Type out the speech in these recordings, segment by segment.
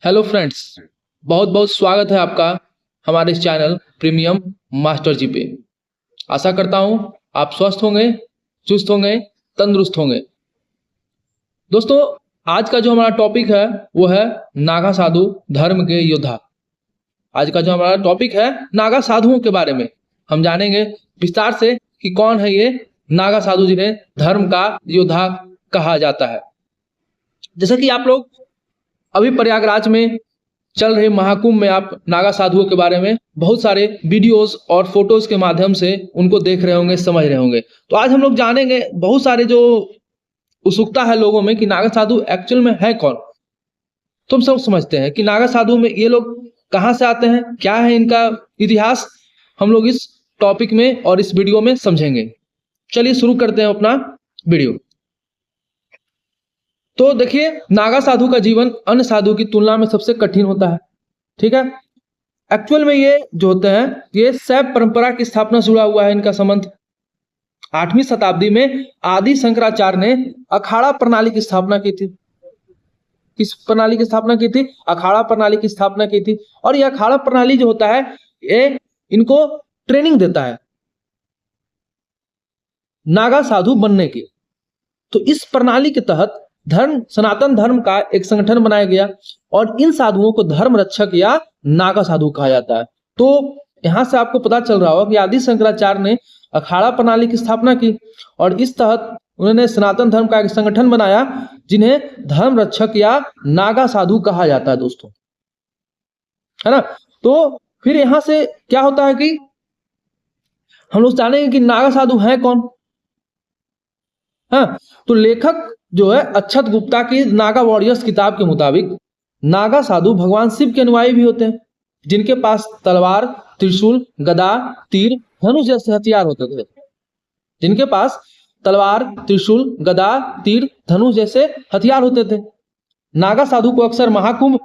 Hello friends, बहुत बहुत स्वागत है आपका हमारे इस चैनल प्रीमियम मास्टर जी पे। आशा करता हूँ आप स्वस्थ होंगे, चुस्त होंगे, तंदुरुस्त होंगे। दोस्तों, आज का जो हमारा टॉपिक है वो है नागा साधु धर्म के योद्धा। आज का जो हमारा टॉपिक है नागा साधुओं के बारे में हम जानेंगे विस्तार से कि कौन है ये नागा साधु जिन्हें धर्म का योद्धा कहा जाता है। जैसा कि आप लोग अभी प्रयागराज में चल रहे महाकुंभ में आप नागा साधुओं के बारे में बहुत सारे वीडियोस और फोटोज के माध्यम से उनको देख रहे होंगे, समझ रहे होंगे। तो आज हम लोग जानेंगे बहुत सारे जो उत्सुकता है लोगों में कि नागा साधु एक्चुअल में है कौन। तुम सब समझते हैं कि नागा साधु में ये लोग कहाँ से आते हैं, क्या है इनका इतिहास, हम लोग इस टॉपिक में और इस वीडियो में समझेंगे। चलिए शुरू करते हैं अपना वीडियो। तो देखिए, नागा साधु का जीवन अन्य साधु की तुलना में सबसे कठिन होता है। ठीक है, एक्चुअल में ये जो होते हैं ये शैव परंपरा की स्थापना से जुड़ा हुआ है इनका संबंध। 8वीं शताब्दी में आदि शंकराचार्य ने अखाड़ा प्रणाली की स्थापना की थी। किस प्रणाली की स्थापना की थी? अखाड़ा प्रणाली की स्थापना की थी। और यह अखाड़ा प्रणाली जो होता है ये इनको ट्रेनिंग देता है नागा साधु बनने की। तो इस प्रणाली के तहत सनातन धर्म का एक संगठन बनाया गया और इन साधुओं को धर्म रक्षक या नागा साधु कहा जाता है। तो यहां से आपको पता चल रहा होगा कि आदि शंकराचार्य ने अखाड़ा प्रणाली की स्थापना की और इस तहत उन्होंने सनातन धर्म का एक संगठन बनाया जिन्हें धर्म रक्षक या नागा साधु कहा जाता है दोस्तों, है ना। तो फिर यहां से क्या होता है कि हम लोग जानेंगे कि नागा साधु है कौन। हाँ, तो लेखक जो है अक्षत गुप्ता की नागा वॉरियर्स किताब के मुताबिक नागा साधु भगवान शिव के अनुयायी भी होते हैं जिनके पास तलवार, त्रिशूल, गदा, तीर, धनुष जैसे हथियार होते थे। जिनके पास तलवार, त्रिशूल, गदा, तीर, धनुष जैसे हथियार होते थे। नागा साधु को अक्सर महाकुंभ,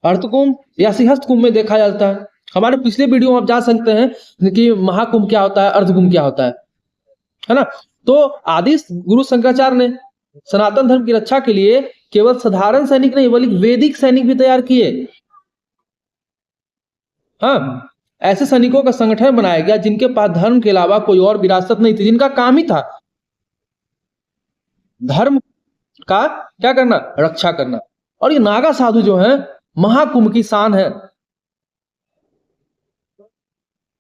अर्धकुंभ या सिंहस्थ कुंभ में देखा जाता है। हमारे पिछले वीडियो में आप जा सकते हैं कि महाकुंभ क्या होता है, अर्धकुंभ क्या होता है ना। तो आदि गुरु शंकराचार्य ने सनातन धर्म की रक्षा के लिए केवल साधारण सैनिक नहीं बल्कि वैदिक सैनिक भी तैयार किए। हाँ, ऐसे सैनिकों का संगठन बनाया गया जिनके पास धर्म के अलावा कोई और विरासत नहीं थी, जिनका काम ही था धर्म का क्या करना, रक्षा करना। और ये नागा साधु जो है महाकुंभ की शान है,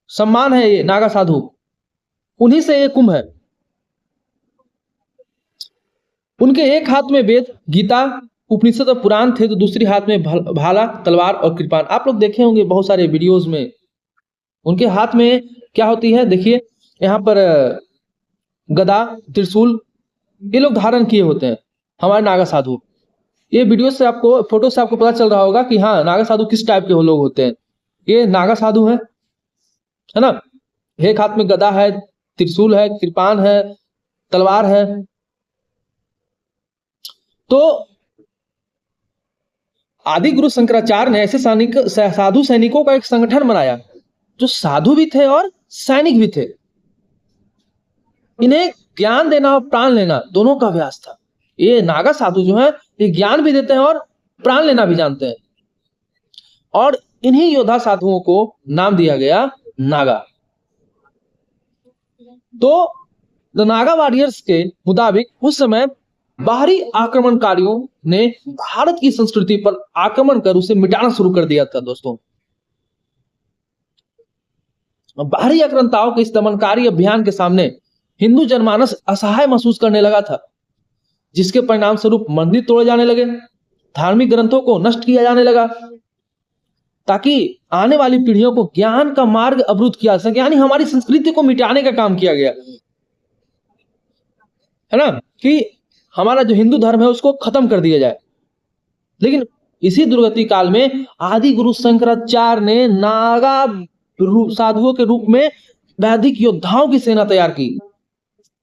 सम्मान है ये नागा साधु, उन्हीं से ये कुंभ है। उनके एक हाथ में वेद, गीता, उपनिषद और पुराण थे तो दूसरी हाथ में भाला, तलवार और कृपाण। आप लोग देखे होंगे बहुत सारे वीडियोस में उनके हाथ में क्या होती है। देखिए यहाँ पर गदा, त्रिशूल ये लोग धारण किए होते हैं हमारे नागा साधु। ये वीडियो से आपको, फोटो से आपको पता चल रहा होगा कि हाँ नागा साधु किस टाइप के वो लोग होते हैं। ये नागा साधु है ना। एक हाथ में गदा है, त्रिशूल है, कृपाण है, तलवार है। तो आदि गुरु शंकराचार्य ने ऐसे साधु सैनिकों का एक संगठन बनाया जो साधु भी थे और सैनिक भी थे। इन्हें ज्ञान देना और प्राण लेना दोनों का अभ्यास था। ये नागा साधु जो है ये ज्ञान भी देते हैं और प्राण लेना भी जानते हैं। और इन्हीं योद्धा साधुओं को नाम दिया गया नागा। तो द नागा वॉरियर्स के मुताबिक उस समय बाहरी आक्रमणकारियों ने भारत की संस्कृति पर आक्रमण कर उसे मिटाना शुरू कर दिया था दोस्तों। बाहरी आक्रांताओं के इस दमनकारी अभियान के सामने हिंदू जनमानस असहाय महसूस करने लगा था, जिसके परिणाम स्वरूप मंदिर तोड़े जाने लगे, धार्मिक ग्रंथों को नष्ट किया जाने लगा ताकि आने वाली पीढ़ियों को ज्ञान का मार्ग अवरुद्ध किया सके। यानी हमारी संस्कृति को मिटाने का काम किया गया है ना, कि हमारा जो हिंदू धर्म है उसको खत्म कर दिया जाए। लेकिन इसी दुर्गति काल में आदि गुरु शंकराचार्य ने नागा साधुओं के रूप में वैदिक योद्धाओं की सेना तैयार की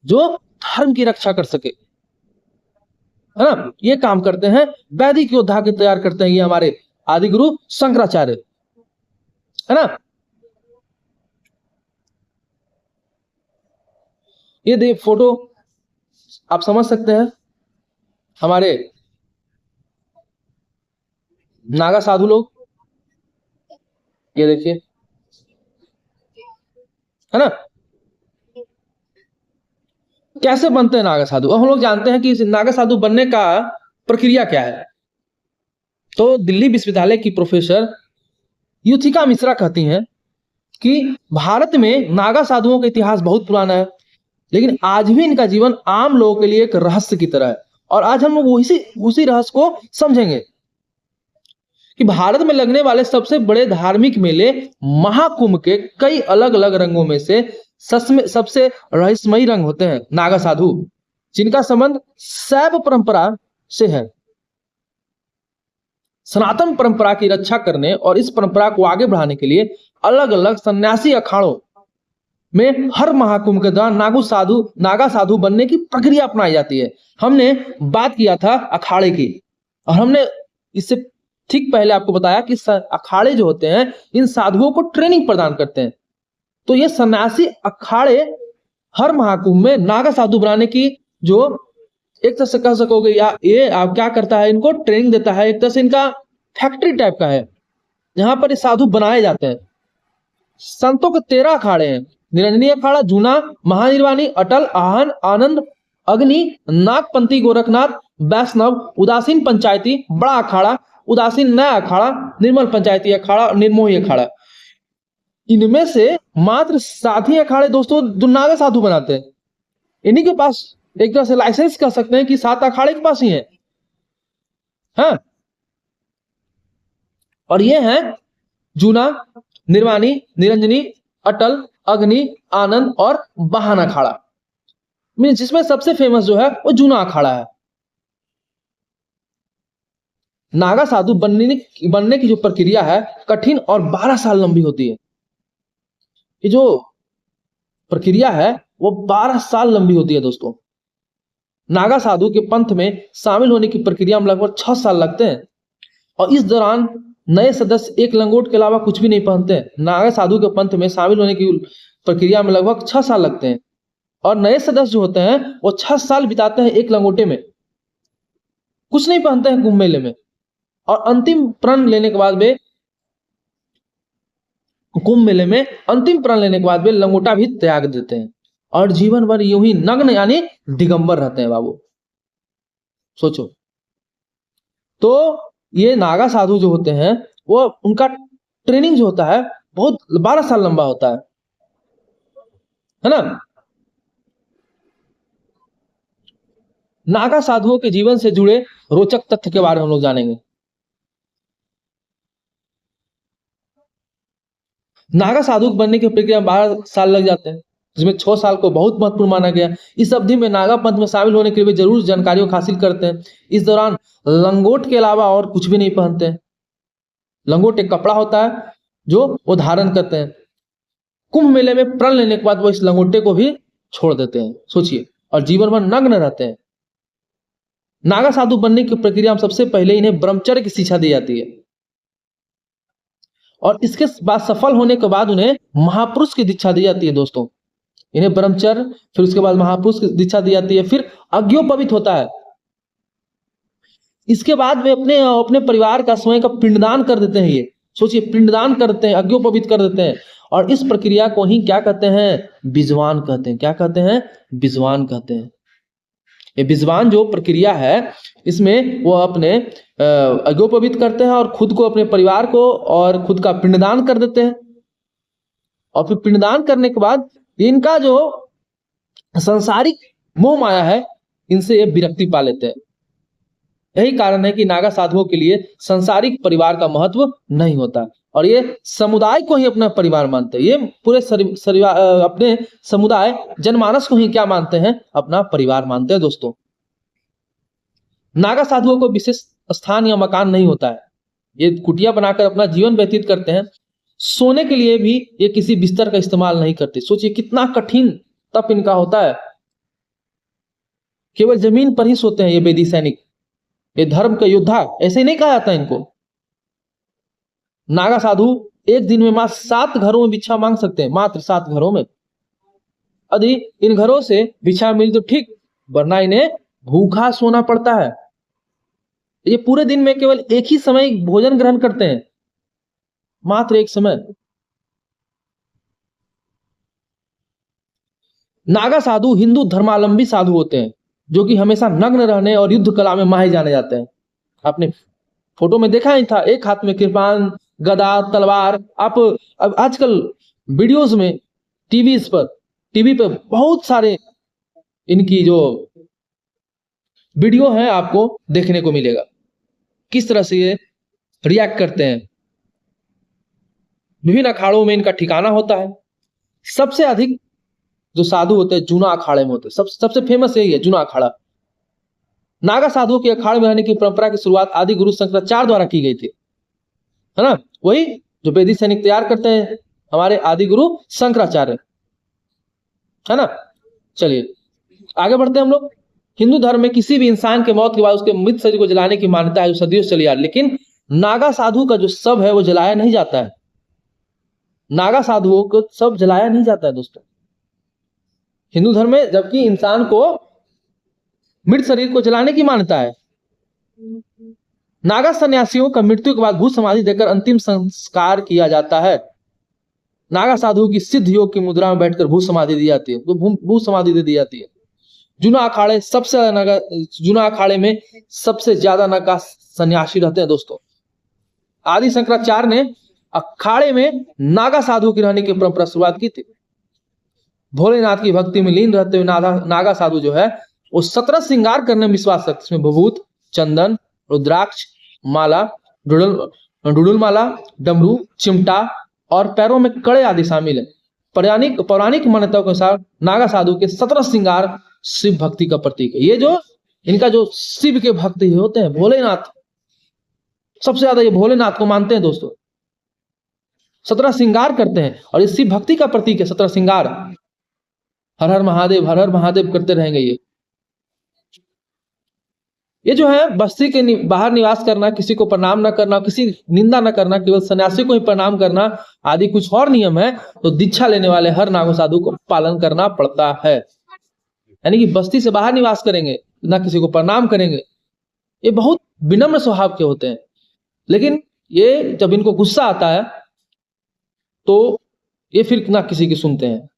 जो धर्म की रक्षा कर सके, है ना। ये काम करते हैं, वैदिक योद्धा के तैयार करते हैं ये हमारे आदि गुरु शंकराचार्य, है ना। ये देख फोटो आप समझ सकते हैं हमारे नागा साधु लोग, ये देखिए, है ना, कैसे बनते हैं नागा साधु। अब हम लोग जानते हैं कि इस नागा साधु बनने का प्रक्रिया क्या है। तो दिल्ली विश्वविद्यालय की प्रोफेसर युथिका मिश्रा कहती हैं कि भारत में नागा साधुओं का इतिहास बहुत पुराना है, लेकिन आज भी इनका जीवन आम लोगों के लिए एक रहस्य की तरह है। और आज हम लोग उसी रहस्य को समझेंगे कि भारत में लगने वाले सबसे बड़े धार्मिक मेले महाकुंभ के कई अलग अलग रंगों में से सबसे रहस्यमयी रंग होते हैं नागा साधु, जिनका संबंध शैव परंपरा से है। सनातन परंपरा की रक्षा करने और इस परंपरा को आगे बढ़ाने के लिए अलग अलग सन्यासी अखाड़ों में हर महाकुंभ के दौरान नागा साधु बनने की प्रक्रिया अपनाई जाती है। हमने बात किया था अखाड़े की, और हमने इससे ठीक पहले आपको बताया कि अखाड़े जो होते हैं इन साधुओं को ट्रेनिंग प्रदान करते हैं। तो ये सन्यासी अखाड़े हर महाकुंभ में नागा साधु बनाने की, जो एक तरह से कह सकोगे या ये आप क्या करता है, इनको ट्रेनिंग देता है। एक तरह से इनका फैक्ट्री टाइप का है, जहां पर ये साधु बनाए जाते हैं। संतों के 13 अखाड़े हैं: निरंजनी अखाड़ा, जूना, महानिर्वाणी, अटल, आहन, आनंद, अग्नि, नागपंथी, गोरखनाथ, वैष्णव, उदासीन पंचायती, बड़ा अखाड़ा, उदासीन नया अखाड़ा, निर्मल पंचायती अखाड़ा और निर्मोही अखाड़ा। इनमें से मात्र 7 ही अखाड़े दोस्तों जो नागा साधु बनाते हैं। इन्हीं के पास एक तरह से लाइसेंस कह सकते हैं कि 7 अखाड़े के पास ही है। हाँ, और ये हैं जूना, निर्वाणी, निरंजनी, अटल, अग्नि, आनंद और वाहन अखाड़ा। जिसमें सबसे फेमस जो है वो जूना अखाड़ा है। नागा साधु बनने की जो प्रक्रिया है कठिन और 12 साल लंबी होती है। ये जो प्रक्रिया है वो 12 साल लंबी होती है दोस्तों। नागा साधु के पंथ में शामिल होने की प्रक्रिया में लगभग 6 साल लगते हैं, और इस दौरान नए सदस्य एक लंगोट के अलावा कुछ भी नहीं पहनते हैं। नागा साधु के पंथ में शामिल होने की प्रक्रिया में लगभग 6 साल लगते हैं, और नए सदस्य जो होते हैं वो 6 साल बिताते हैं एक लंगोटे में, कुछ नहीं पहनते हैं कुंभ मेले में। और अंतिम प्रण लेने के बाद वे कुंभ मेले में अंतिम प्रण लेने के बाद वे लंगोटा भी त्याग देते हैं, और जीवन भर यूं ही नग्न यानी दिगंबर रहते हैं बाबू। सोचो, तो ये नागा साधु जो होते हैं वो उनका ट्रेनिंग जो होता है बहुत 12 साल लंबा होता है ना। नागा साधुओं के जीवन से जुड़े रोचक तथ्य के बारे में हम लोग जानेंगे। नागा साधु बनने की प्रक्रिया में 12 साल लग जाते हैं, जिसमें 6 साल को बहुत महत्वपूर्ण माना गया। इस अवधि में नागा पंथ में शामिल होने के लिए जरूर जानकारियों को हासिल करते हैं। इस दौरान लंगोट के अलावा और कुछ भी नहीं पहनते हैं। लंगोट एक कपड़ा होता है जो वो धारण करते हैं। कुंभ मेले में प्रण लेने के बाद वो इस लंगोटे को भी छोड़ देते हैं, सोचिए, और जीवन भर नग्न रहते हैं। नागा साधु बनने की प्रक्रिया में सबसे पहले इन्हें ब्रह्मचर्य की शिक्षा दी जाती है, और इसके बाद सफल होने के बाद उन्हें महापुरुष की दीक्षा दी जाती है दोस्तों। इन्हें ब्रह्मचर्य, फिर उसके बाद महापुरुष की दीक्षा दी जाती है, फिर अज्ञोपवीत होता है। इसके बाद वे अपने परिवार का स्वयं का पिंडदान कर देते हैं। ये सोचिए, पिंडदान करते हैं, अज्ञोपवीत कर देते हैं, और इस प्रक्रिया को ही क्या कहते हैं? बिजवान कहते हैं। क्या कहते हैं? बिजवान कहते हैं। ये बिजवान जो प्रक्रिया है इसमें वो अपने अज्ञोपवीत करते हैं और खुद को, अपने परिवार को और खुद का पिंडदान कर देते हैं। और फिर पिंडदान करने के बाद इनका जो सांसारिक मोह माया है इनसे ये विरक्ति पा लेते हैं। यही कारण है कि नागा साधुओं के लिए सांसारिक परिवार का महत्व नहीं होता, और ये समुदाय को ही अपना परिवार मानते हैं। ये पूरे अपने समुदाय जनमानस को ही क्या मानते हैं? अपना परिवार मानते हैं दोस्तों। नागा साधुओं को विशेष स्थान या मकान नहीं होता है। ये कुटिया बनाकर अपना जीवन व्यतीत करते हैं। सोने के लिए भी ये किसी बिस्तर का इस्तेमाल नहीं करते। सोचिए कितना कठिन तप इनका होता है। केवल जमीन पर ही सोते हैं ये वेदी सैनिक, ये धर्म के योद्धा, ऐसे ही नहीं कहा जाता इनको। नागा साधु एक दिन में मात्र 7 घरों में भिक्षा मांग सकते हैं, मात्र 7 घरों में। यदि इन घरों से भिक्षा मिली तो ठीक, वरना इन्हें भूखा सोना पड़ता है। ये पूरे दिन में केवल एक ही समय भोजन ग्रहण करते हैं, मात्र एक समय। नागा साधु हिंदू धर्मावलंबी साधु होते हैं जो कि हमेशा नग्न रहने और युद्ध कला में माहिर जाने जाते हैं। आपने फोटो में देखा ही था, एक हाथ में कृपान, गदा, तलवार। आप अब आजकल वीडियोस में टीवी पे बहुत सारे इनकी जो वीडियो है आपको देखने को मिलेगा, किस तरह से ये रिएक्ट करते हैं। विभिन्न अखाड़ों में इनका ठिकाना होता है। सबसे अधिक जो साधु होते हैं जूना अखाड़े में होते हैं। सबसे फेमस यही है, जूना अखाड़ा। नागा साधुओं के अखाड़े में रहने की परंपरा की शुरुआत आदि गुरु शंकराचार्य द्वारा की गई थी, है ना। वही जो वैदिक सैनिक तैयार करते हैं हमारे आदि गुरु शंकराचार्य, है ना। चलिए आगे बढ़ते हैं हम लोग। हिंदू धर्म में किसी भी इंसान के मौत के बाद उसके मृत शरीर को जलाने की मान्यता है जो सदियों से चली आ रही, लेकिन नागा साधु का जो शव है वो जलाया नहीं जाता है। नागा साधुओं को शव जलाया नहीं जाता है दोस्तों हिंदू धर्म में, जबकि इंसान को मृत शरीर को जलाने की मान्यता है। नागा सन्यासियों का मृत्यु के बाद भू समाधि देकर अंतिम संस्कार किया जाता है। नागा साधुओं की सिद्ध योग की मुद्रा में बैठकर भू समाधि दी जाती है, तो भू समाधि दे दी जाती है। जूना अखाड़े में सबसे ज्यादा नागा सन्यासी रहते हैं दोस्तों। आदि शंकराचार्य ने अखाड़े में नागा साधु की रहने की परंपरा शुरुआत की थी। भोलेनाथ की भक्ति में लीन रहते हुए नागा साधु जो है वो 17 श्रृंगार करने में विश्वास रखते, इसमें भभूत, चंदन, रुद्राक्ष माला, डुडुल माला, डमरू, चिमटा और पैरों में कड़े आदि शामिल है। पौराणिक मान्यताओं के अनुसार नागा साधु के 17 श्रृंगार शिव भक्ति का प्रतीक है। ये जो इनका जो शिव के भक्त होते हैं, भोलेनाथ, सबसे ज्यादा ये भोलेनाथ को मानते हैं दोस्तों। 17 श्रृंगार करते हैं और इस शिव भक्ति का प्रतीक है 17 श्रृंगार। हर हर महादेव करते रहेंगे। ये जो है बस्ती के बाहर निवास करना, किसी को प्रणाम न करना, किसी निंदा न करना, केवल सन्यासी को ही प्रणाम करना आदि कुछ और नियम है, तो दीक्षा लेने वाले हर नागा साधु को पालन करना पड़ता है। यानी कि बस्ती से बाहर निवास करेंगे, ना किसी को प्रणाम करेंगे। ये बहुत विनम्र स्वभाव के होते हैं, लेकिन ये जब इनको गुस्सा आता है तो ये फिर ना किसी की सुनते हैं।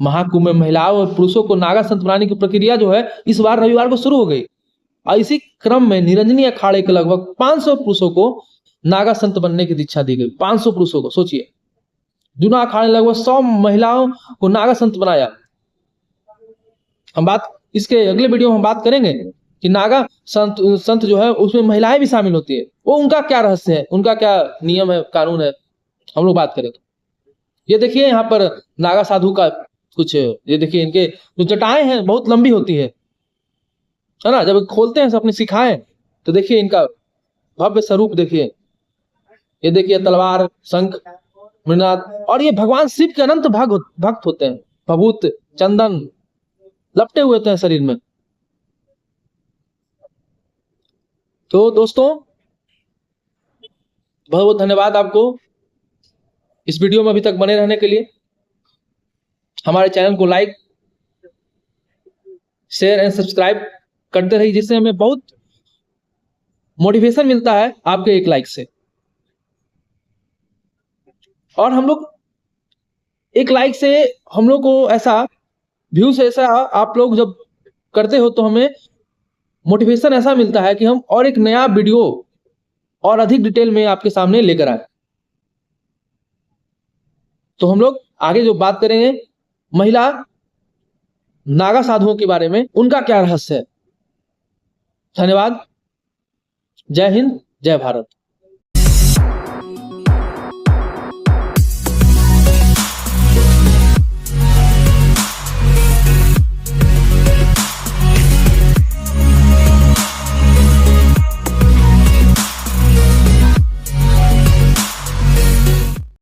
महाकुंभ में महिलाओं और पुरुषों को नागा संत बनाने की प्रक्रिया जो है इस बार रविवार को शुरू हो गई और इसी क्रम में निरंजनी अखाड़े के लगभग 500 पुरुषों को नागा संत बनने की दीक्षा दी गई। 500 पुरुषों को, सोचिए। जूना अखाड़े ने लगभग 100 महिलाओं को नागा संत बनाया। हम बात इसके अगले वीडियो में हम बात करेंगे कि नागा संत जो है उसमें महिलाएं भी शामिल होती है, वो उनका क्या रहस्य है, उनका क्या नियम है, कानून है, हम लोग बात करेंगे। ये देखिए यहाँ पर नागा साधु का कुछ, ये देखिए इनके जो जटाएं हैं बहुत लंबी होती है ना। जब खोलते हैं अपनी शिखाएं तो देखिए इनका भव्य स्वरूप देखिए। ये देखिए तलवार, शंख, मृणाल, और ये भगवान शिव के अनंत भक्त होते हैं। भभूत, चंदन लपटे हुए होते हैं शरीर में। तो दोस्तों बहुत बहुत धन्यवाद आपको इस वीडियो में अभी तक बने रहने के लिए। हमारे चैनल को लाइक, शेयर एंड सब्सक्राइब करते रहिए, जिससे हमें बहुत मोटिवेशन मिलता है आपके एक लाइक से। और हम लोग एक लाइक से हम लोग को ऐसा व्यूज ऐसा आप लोग जब करते हो तो हमें मोटिवेशन ऐसा मिलता है कि हम और एक नया वीडियो और अधिक डिटेल में आपके सामने लेकर आए। तो हम लोग आगे जो बात करेंगे महिला नागा साधुओं के बारे में, उनका क्या रहस्य है। धन्यवाद। जय हिंद, जय भारत।